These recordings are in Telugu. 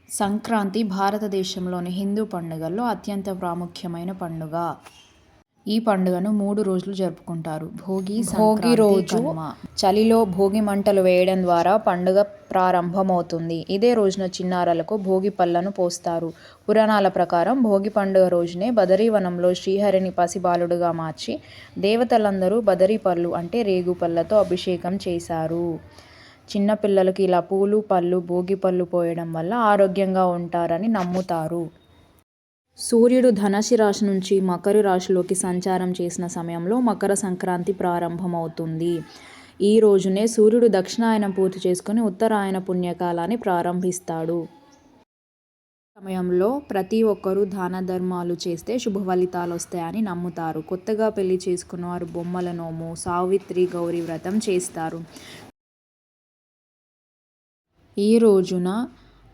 సంక్రాంతి భారతదేశంలోని హిందూ పండుగల్లో అత్యంత ప్రాముఖ్యమైన పండుగ. ఈ పండుగను 3 రోజులు జరుపుకుంటారు. భోగి రోజు చలిలో భోగి మంటలు వేయడం ద్వారా పండుగ ప్రారంభమవుతుంది. ఇదే రోజున చిన్నారులకు భోగి పళ్లను పోస్తారు. పురాణాల ప్రకారం భోగి పండుగ రోజునే బదరీవనంలో శ్రీహరిని పసిబాలుడుగా మార్చి దేవతలందరూ బదరీ పళ్ళు అంటే రేగుపళ్ళతో అభిషేకం చేశారు. చిన్నపిల్లలకు ఇలా పూలు పళ్ళు భోగి పళ్ళు పోయడం వల్ల ఆరోగ్యంగా ఉంటారని నమ్ముతారు. సూర్యుడు ధనుసు రాశి నుంచి మకర రాశిలోకి సంచారం చేసిన సమయంలో మకర సంక్రాంతి ప్రారంభమవుతుంది. ఈ రోజునే సూర్యుడు దక్షిణాయనం పూర్తి చేసుకుని ఉత్తరాయణ పుణ్యకాలాన్ని ప్రారంభిస్తాడు. సమయంలో ప్రతి ఒక్కరూ దాన ధర్మాలు చేస్తే శుభ ఫలితాలు వస్తాయని నమ్ముతారు. కొత్తగా పెళ్లి చేసుకున్న వారు బొమ్మల నోము, సావిత్రి గౌరీ వ్రతం చేస్తారు. ఈ రోజున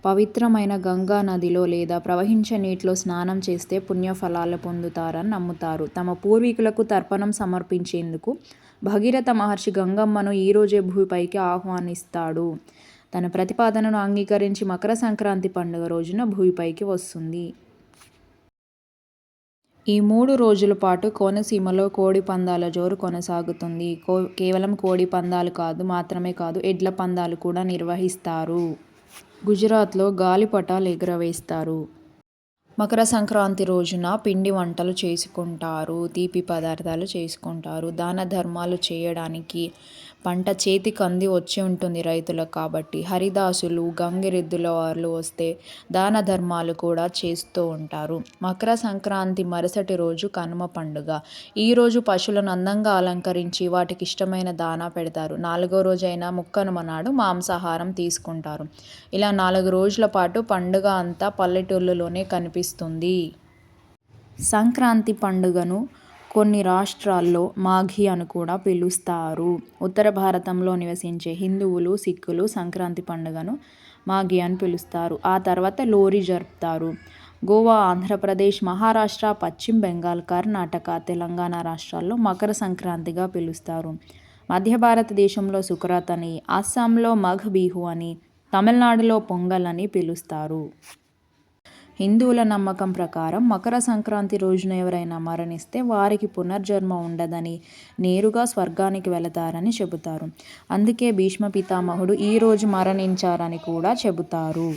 పవిత్రమైన గంగా నదిలో లేదా ప్రవహించే నీటిలో స్నానం చేస్తే పుణ్యఫలాలు పొందుతారని నమ్ముతారు. తమ పూర్వీకులకు తర్పణం సమర్పించేందుకు భగీరథ మహర్షి గంగమ్మను ఈరోజే భూమిపైకి ఆహ్వానిస్తాడు. తన ప్రతిపాదనను అంగీకరించి మకర సంక్రాంతి పండుగ రోజున భూమిపైకి వస్తుంది. ఈ 3 రోజుల పాటు కోనసీమలో కోడి పందాల జోరు కొనసాగుతుంది. కేవలం కోడి పందాలు మాత్రమే కాదు, ఎడ్ల పందాలు కూడా నిర్వహిస్తారు. గుజరాత్లో గాలిపటాలు ఎగురవేస్తారు. మకర సంక్రాంతి రోజున పిండి వంటలు చేసుకుంటారు, తీపి పదార్థాలు చేసుకుంటారు. దాన ధర్మాలు చేయడానికి పంట చేతికి అంది వచ్చి ఉంటుంది రైతులకు. కాబట్టి హరిదాసులు గంగిరెద్దుల వాళ్ళు వస్తే దాన ధర్మాలు కూడా చేస్తూ ఉంటారు. మకర సంక్రాంతి మరుసటి రోజు కనుమ పండుగ. ఈరోజు పశువులను అందంగా అలంకరించి వాటికి ఇష్టమైన దానా పెడతారు. 4వ రోజైన ముక్కనుమ నాడు మాంసాహారం తీసుకుంటారు. ఇలా 4 రోజుల పాటు పండుగ అంతా పల్లెటూళ్ళలోనే కనిపిస్తుంది. సంక్రాంతి పండుగను కొన్ని రాష్ట్రాల్లో మాఘీ అని కూడా పిలుస్తారు. ఉత్తర భారతంలో నివసించే హిందువులు, సిక్కులు సంక్రాంతి పండుగను మాఘీ అని పిలుస్తారు. ఆ తర్వాత లోరీ జరుపుతారు. గోవా, ఆంధ్రప్రదేశ్, మహారాష్ట్ర, పశ్చిమ బెంగాల్, కర్ణాటక, తెలంగాణ రాష్ట్రాల్లో మకర సంక్రాంతిగా పిలుస్తారు. మధ్య భారతదేశంలో సుకరాత్ అని, అస్సాంలో మఘ్ బిహు అని, తమిళనాడులో పొంగల్ అని పిలుస్తారు. హిందువుల నమ్మకం ప్రకారం మకర సంక్రాంతి రోజున ఎవరైనా మరణిస్తే వారికి పునర్జన్మ ఉండదని, నేరుగా స్వర్గానికి వెళతారని చెబుతారు. అందుకే భీష్మ పితామహుడు ఈ రోజు మరణించారని కూడా చెబుతారు.